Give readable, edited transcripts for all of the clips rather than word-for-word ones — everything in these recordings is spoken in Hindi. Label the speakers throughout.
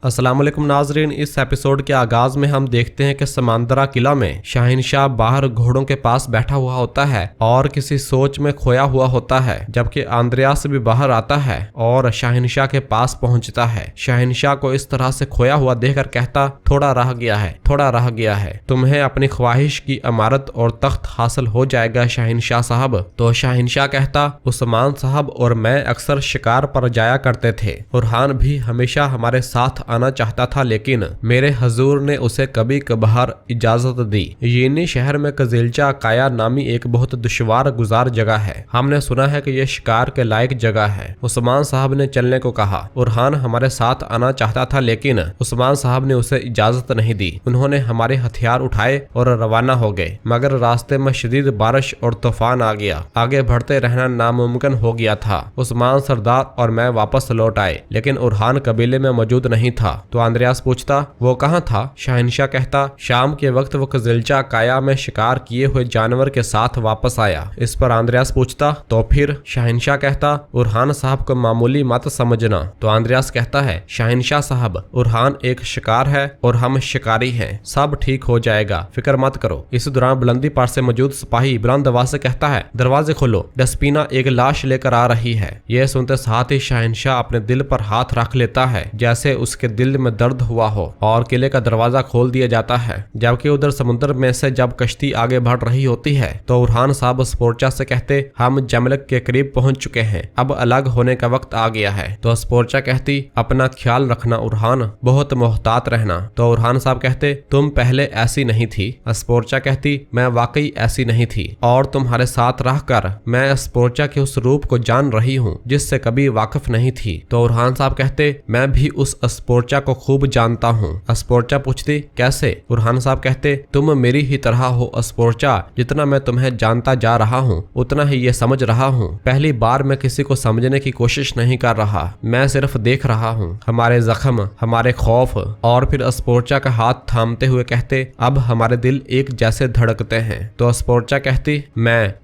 Speaker 1: अस्सलाम वालेकुम नाजरीन, इस एपिसोड के आगाज में हम देखते हैं कि समंदरा किला में शाहिनशाह बाहर घोड़ों के पास बैठा हुआ होता है और किसी सोच में खोया हुआ होता है, जबकि आंद्रियास भी बाहर आता है और शाहिनशाह के पास पहुंचता है। शाहिनशाह को इस तरह से खोया हुआ देखकर कहता, थोड़ा रह गया है, थोड़ा रह गया है, तुम्हें अपनी ख्वाहिश की इमारत और तख्त हासिल हो जाएगा शाहिनशाह साहब। तो शाहिनशाह कहता, उस्मान साहब और मैं अक्सर शिकार पर जाया करते थे। बुरहान भी हमेशा हमारे साथ आना चाहता था, लेकिन मेरे हजूर ने उसे कभी कभार इजाजत दी। येनी शहर में कजीलचा काया नामी एक बहुत दुश्वार गुजार जगह है। हमने सुना है कि यह शिकार के लायक जगह है। उस्मान साहब ने चलने को कहा। बुरहान हमारे साथ आना चाहता था, लेकिन उस्मान साहब ने उसे इजाजत नहीं दी। उन्होंने हमारे हथियार उठाए और रवाना हो गए, मगर रास्ते में शदीद बारिश और तूफान आ गया। आगे बढ़ते रहना नामुमकिन हो गया था। उस्मान सरदार और मैं वापस लौट आए, लेकिन बुरहान कबीले में मौजूद नहीं था। तो आंद्रियास पूछता, वो कहाँ था? शाहिनशाह कहता, शाम के वक्त वो कजीलचा काया में शिकार किए हुए जानवर के साथ वापस आया। इस पर आंद्रियास पूछता, तो फिर? शाहिनशाह कहता, बुरहान साहब को मामूली मत समझना। तो आंद्रियास कहता है, शाहिनशाह साहब, बुरहान एक शिकार है और हम शिकारी हैं, सब ठीक हो जाएगा, फिक्र मत करो। इस दौरान बुलंदी पर से मौजूद सिपाही बुलंद आवाज से कहता है, दरवाजे खोलो, डस्पीना एक लाश लेकर आ रही है। यह सुनते साथ ही शाहिनशाह अपने दिल पर हाथ रख लेता है, जैसे उसके दिल में दर्द हुआ हो, और किले का दरवाजा खोल दिया जाता है। जबकि उधर समुद्र में से जब कश्ती आगे बढ़ रही होती है, तो बुरहान साहब स्पोर्चा से कहते, हम जमलक के करीब पहुंच चुके हैं, अब अलग होने का वक्त आ गया है। तो स्पोर्चा कहती, अपना ख्याल रखना बुरहान, बहुत मोहतात रहना। तो बुरहान साहब कहते, तुम पहले ऐसी नहीं थी। स्पोर्चा कहती, मैं वाकई ऐसी नहीं थी, और तुम्हारे साथ रहकर मैं स्पोर्चा के उस रूप को जान रही हूँ जिससे कभी वाकिफ नहीं थी। तो बुरहान साहब कहते, मैं भी उस स्पोर्चा को खूब जानता हूँ। स्पोर्चा पूछती, कैसे? बुरहान साहब कहते, तुम मेरी ही तरह हो स्पोर्चा, जितना मैं तुम्हें जानता जा रहा हूँ उतना ही ये समझ रहा हूँ। पहली बार मैं किसी को समझने की कोशिश नहीं कर रहा, मैं सिर्फ देख रहा हूँ हमारे जख्म, हमारे खौफ। और फिर स्पोर्चा का हाथ थामते हुए कहते, अब हमारे दिल एक जैसे धड़कते हैं। तो स्पोर्चा कहती,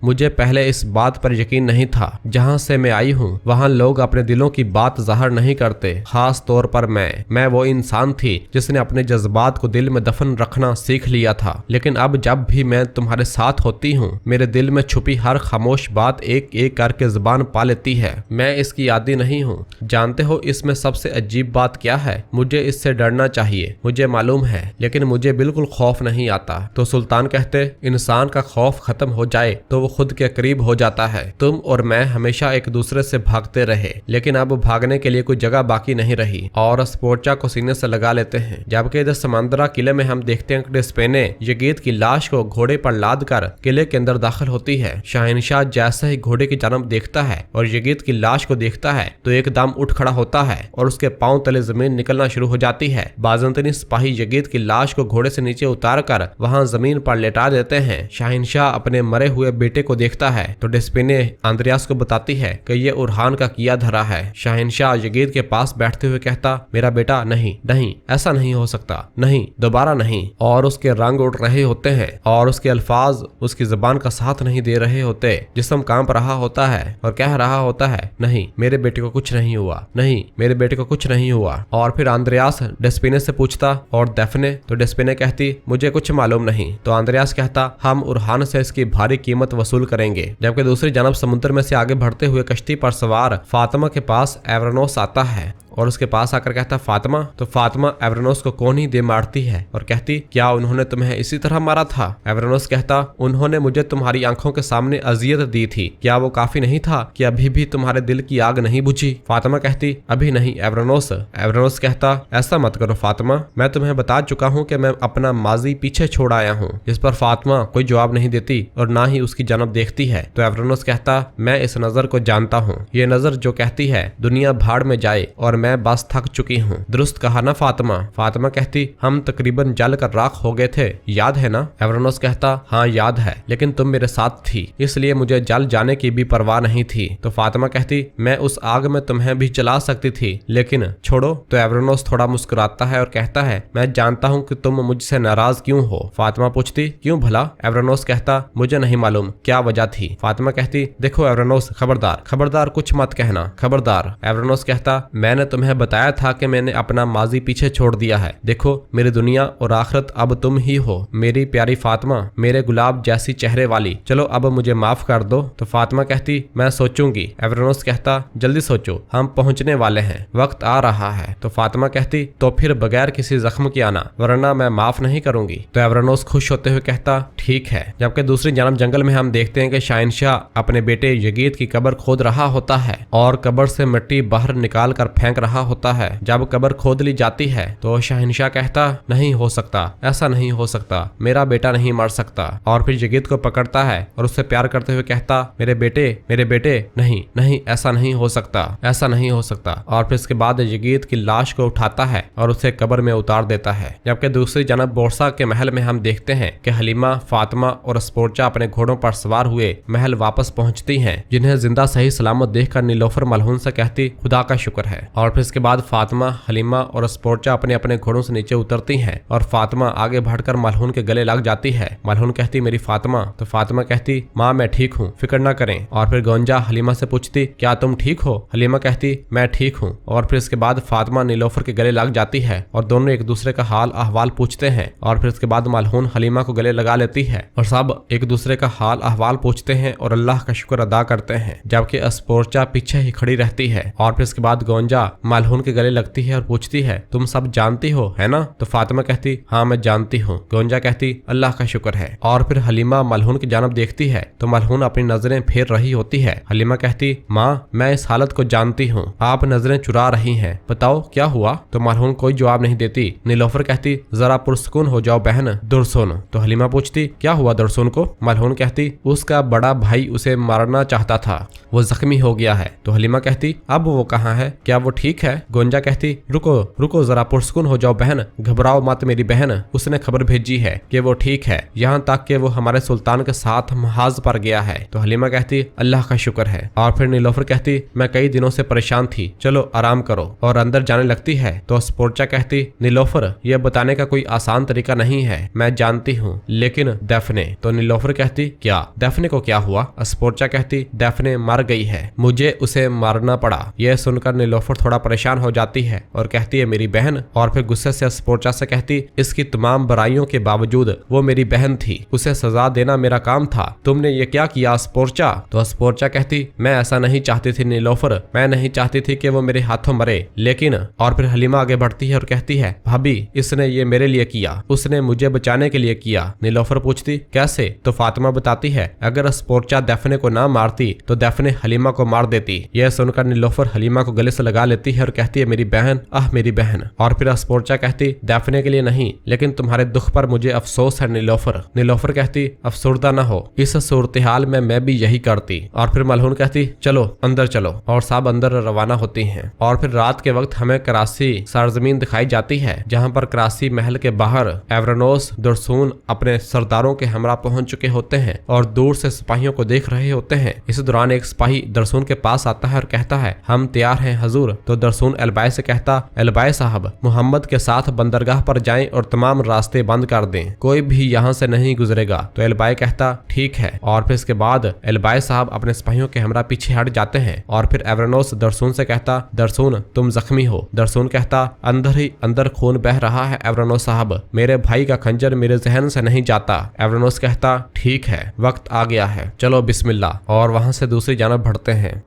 Speaker 1: मुझे पहले इस बात पर यकीन नहीं था। जहाँ से मैं आई हूँ वहाँ लोग अपने दिलों की बात जाहिर नहीं करते, खास तौर पर मैं वो इंसान थी जिसने अपने जज्बात को दिल में दफन रखना सीख लिया था। लेकिन अब जब भी मैं तुम्हारे साथ होती हूँ, मेरे दिल में छुपी हर खामोश बात एक एक करके जुबान पा लेती है। मैं इसकी आदी नहीं हूँ। जानते हो इसमें सबसे अजीब बात क्या है? मुझे इससे डरना चाहिए, मुझे मालूम है, लेकिन मुझे बिल्कुल खौफ नहीं आता। तो सुल्तान कहते, इंसान का खौफ खत्म हो जाए तो वो खुद के करीब हो जाता है। तुम और मैं हमेशा एक दूसरे से भागते रहे, लेकिन अब भागने के लिए कोई जगह बाकी नहीं रही, और स्पोर्चा को सीने से लगा लेते हैं। जबकि इधर समंदरा किले में हम देखते हैं कि डिस्पेने यगीद की लाश को घोड़े पर लाद कर किले के अंदर दाखिल होती है। शाहिनशाह जैसे ही घोड़े की जानब देखता है और यगीद की लाश को देखता है तो एकदम उठ खड़ा होता है और उसके पांव तले जमीन निकलना शुरू हो जाती है। बाज़ंतनी सिपाही यगीद की लाश को घोड़े से नीचे उतार कर वहां जमीन पर लेटा देते हैं। शाहिनशाह अपने मरे हुए बेटे को देखता है तो डिस्पेने आंद्रियास को बताती है कि ये बुरहान का किया धरा है। शाहिनशाह यगीद के पास बैठते हुए कहता, मेरा बेटा, नहीं नहीं, ऐसा नहीं हो सकता, नहीं, दोबारा नहीं। और उसके रंग उड़ रहे होते हैं और उसके अल्फाज उसकी जुबान का साथ नहीं दे रहे होते। जिस्म कांप रहा होता है और कह रहा होता है, नहीं, मेरे बेटे को कुछ नहीं हुआ, नहीं, मेरे बेटे को कुछ नहीं हुआ। और फिर आंद्रियास डेस्पिने से पूछता, और डेफने? तो डेस्पिने कहती, मुझे कुछ मालूम नहीं। तो आंद्रियास कहता, हम बुरहान से इसकी भारी कीमत वसूल करेंगे। जबकि दूसरी जानब समुद्र में से आगे बढ़ते हुए कश्ती पर सवार फातिमा के पास एवरनोस आता है और उसके पास आकर कहता, फातिमा? तो फातिमा एवरनोस को कौन ही दे मारती है और कहती, क्या उन्होंने तुम्हें इसी तरह मारा था? एवरनोस कहता, उन्होंने मुझे तुम्हारी आंखों के सामने अजियत दी थी, क्या वो काफी नहीं था कि अभी भी तुम्हारे दिल की आग नहीं बुझी? फातिमा कहती, अभी नहीं एवरनोस। एवरनोस कहता, ऐसा मत करो फातिमा, मैं तुम्हें बता चुका हूँ कि मैं अपना माजी पीछे छोड़ आया हूँ। इस पर फातिमा कोई जवाब नहीं देती और ना ही उसकी जानब देखती है। तो एवरनोस कहता, मैं इस नजर को जानता हूँ, ये नजर जो कहती है दुनिया भाड़ में जाए और मैं बस थक चुकी हूँ। दुरुस्त कहा ना फातिमा? फातिमा कहती, हम तकरीबन जल कर राख हो गए थे, याद है ना? एवरनोस कहता, हाँ याद है, लेकिन तुम मेरे साथ थी, इसलिए मुझे जल जाने की भी परवाह नहीं थी। तो फातिमा कहती, मैं उस आग में तुम्हें भी जला सकती थी, लेकिन छोड़ो। तो एवरनोस थोड़ा मुस्कुराता है और कहता है, मैं जानता हूँ कि तुम मुझसे नाराज क्यों हो। फातिमा पूछती, क्यों भला? एवरनोस कहता, मुझे नहीं मालूम क्या वजह थी। फातिमा कहती, देखो एवरनोस, खबरदार, खबरदार कुछ मत कहना, खबरदार। एवरनोस कहता, मैंने तुम्हें बताया था कि मैंने अपना माजी पीछे छोड़ दिया है। देखो मेरी दुनिया और आखिरत अब तुम ही हो, मेरी प्यारी फातिमा, मेरे गुलाब जैसी चेहरे वाली। चलो अब मुझे माफ कर दो। तो फातिमा कहती मैं सोचूंगी। एवरेनोस कहता जल्दी सोचो, हम पहुंचने वाले हैं, वक्त आ रहा है। तो फातिमा कहती तो फिर बगैर किसी जख्म के आना, वरना मैं माफ नहीं करूंगी। तो एवरेनोस खुश होते हुए कहता ठीक है। जबकि दूसरी जानब जंगल में हम देखते हैं कि शहंशाह अपने बेटे यगीद की कब्र खोद रहा होता है और कब्र से मिट्टी बाहर निकाल कर फेंक रहा होता है। जब कब्र खोद ली जाती है तो शहंशाह कहता नहीं हो सकता, ऐसा नहीं हो सकता, मेरा बेटा नहीं मर सकता। और फिर यगीद को पकड़ता है और उससे प्यार करते हुए कहता मेरे बेटे नहीं नहीं, ऐसा नहीं हो सकता, ऐसा नहीं हो सकता। और फिर इसके बाद यगीद की लाश को उठाता है और उसे कब्र में उतार देता है। जबकि दूसरी जानब बोरसा के महल में हम देखते हैं कि हलीमा, फातिमा और स्पोर्चा अपने घोड़ों पर सवार हुए महल वापस पहुंचती हैं, जिन्हें जिंदा सही सलामत देखकर नीलोफर मलहून से कहती खुदा का शुक्र है। और फिर इसके बाद फातिमा, हलीमा और स्पोर्चा अपने अपने घोड़ों से नीचे उतरती हैं और फातिमा आगे बढ़कर मलहून के गले लग जाती है। मलहून कहती मेरी फातिमा। तो फातिमा कहती माँ मैं ठीक हूँ, फिक्र न करें। और फिर गोंजा हलीमा से पूछती क्या तुम ठीक हो? हलीमा कहती मैं ठीक हूँ। और फिर इसके बाद फातिमा नीलोफर के गले लग जाती है और दोनों एक दूसरे का हाल अहवाल पूछते हैं। और फिर इसके बाद मलहून हलीमा को गले लगा लेती है और सब एक दूसरे का हाल अहवाल पूछते हैं और अल्लाह का शुक्र अदा करते हैं। जबकि स्पोर्चा पीछे ही खड़ी रहती है। और फिर इसके बाद गोंजा मलहून के गले लगती है और पूछती है तुम सब जानती हो है ना? तो फातिमा कहती हाँ मैं जानती हूँ। गोंजा कहती अल्लाह का शुक्र है। और फिर हलीमा मलहून की जानब देखती है तो मलहून अपनी नजरें फेर रही होती है। हलीमा कहती माँ मैं इस हालत को जानती हूँ, आप नजरें चुरा रही हैं, बताओ क्या हुआ? तो मलहून कोई जवाब नहीं देती। नीलोफर कहती जरा पुरसुकून हो जाओ बहन दुरसुन। तो हलीमा पूछती क्या हुआ दुरसुन को? मलहून कहती उसका बड़ा भाई उसे मारना चाहता था, वो जख्मी हो गया है। तो हलीमा कहती अब वो कहाँ है, क्या वो ठीक है? गोंजा कहती रुको रुको जरा पुरसुकून हो जाओ बहन, घबराओ मत मेरी बहन, उसने खबर भेजी है कि वो ठीक है, यहाँ तक कि वो हमारे सुल्तान के साथ महाज पर गया है। तो हलीमा कहती अल्लाह का शुक्र है। और फिर नीलोफर कहती मैं कई दिनों से परेशान थी, चलो आराम करो। और अंदर जाने लगती है तो स्पोर्चा कहती नीलोफर यह बताने का कोई आसान तरीका नहीं है, मैं जानती हूँ, लेकिन दफने। तो नीलोफर कहती क्या दफने को क्या हुआ? स्पोर्चा कहती दफने मर गई है, मुझे उसे मारना पड़ा। यह सुनकर नीलोफर थोड़ा परेशान हो जाती है और कहती है मेरी बहन। और फिर गुस्से से स्पोर्चा से कहती इसकी तमाम बुराइयों के बावजूद वो मेरी बहन थी, उसे सजा देना मेरा काम था, तुमने ये क्या किया स्पोर्चा? तो स्पोर्चा कहती मैं ऐसा नहीं चाहती थी नीलोफर, मैं नहीं चाहती थी कि वो मेरे हाथों मरे, लेकिन। और फिर हलीमा आगे बढ़ती है और कहती है भाभी इसने ये मेरे लिए किया, उसने मुझे बचाने के लिए किया। नीलोफर पूछती कैसे? तो फातिमा बताती है अगर स्पोर्चा दफने को ना मारती तो दफने हलीमा को मार देती। यह सुनकर नीलोफर हलीमा को गले से लगा लेती है और कहती है मेरी बहन, आह मेरी बहन। और फिर स्पोर्चा कहती दफने के लिए नहीं, लेकिन तुम्हारे दुख पर मुझे अफसोस है नीलोफर। नीलोफर कहती अफसुर्दा न हो, इस सूरत हाल में मैं भी यही करती। और फिर मलहून कहती चलो अंदर चलो, और सब अंदर रवाना होती हैं। और फिर रात के वक्त हमें करासी सरजमीन दिखाई जाती है, जहाँ पर करासी महल के बाहर एवरेनोस दुरसुन अपने सरदारों के हमरा पहुंच चुके होते हैं और दूर से सिपाहियों को देख रहे होते हैं। इस दौरान एक सिपाही दुरसुन के पास आता है और कहता है हम तैयार हैं हजूर। तो दुरसुन एलबाई से कहता एलबाई साहब मोहम्मद के साथ बंदरगाह पर जाएं और तमाम रास्ते बंद कर दें, कोई भी यहाँ से नहीं गुजरेगा। तो एलबाई कहता ठीक है। और फिर इसके बाद एलबाई साहब अपने सिपाहियों के हमरा पीछे हट जाते हैं। और फिर एवरेनोस दुरसुन से कहता दुरसुन तुम जख्मी हो। दुरसुन कहता अंदर ही अंदर खून बह रहा है एवरेनोस साहब, मेरे भाई का खंजर मेरे जहन से नहीं जाता। एवरेनोस कहता ठीक है, वक्त आ गया है, चलो बिस्मिल्लाह। और वहां से दूसरी जानब बढ़ते हैं।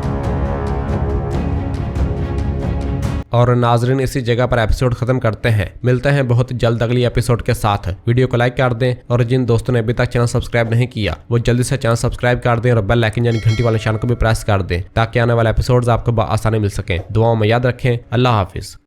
Speaker 1: और नाजरीन इसी जगह पर एपिसोड खत्म करते हैं। मिलते हैं बहुत जल्द अगली एपिसोड के साथ। वीडियो को लाइक कर दें और जिन दोस्तों ने अभी तक चैनल सब्सक्राइब नहीं किया वो जल्दी से चैनल सब्सक्राइब कर दें और बेल आइकन यानी घंटी वाले निशान को भी प्रेस कर दें ताकि आने वाले एपिसोड्स आपको आसानी मिल सके। दुआओं में याद रखें। अल्लाह हाफिज।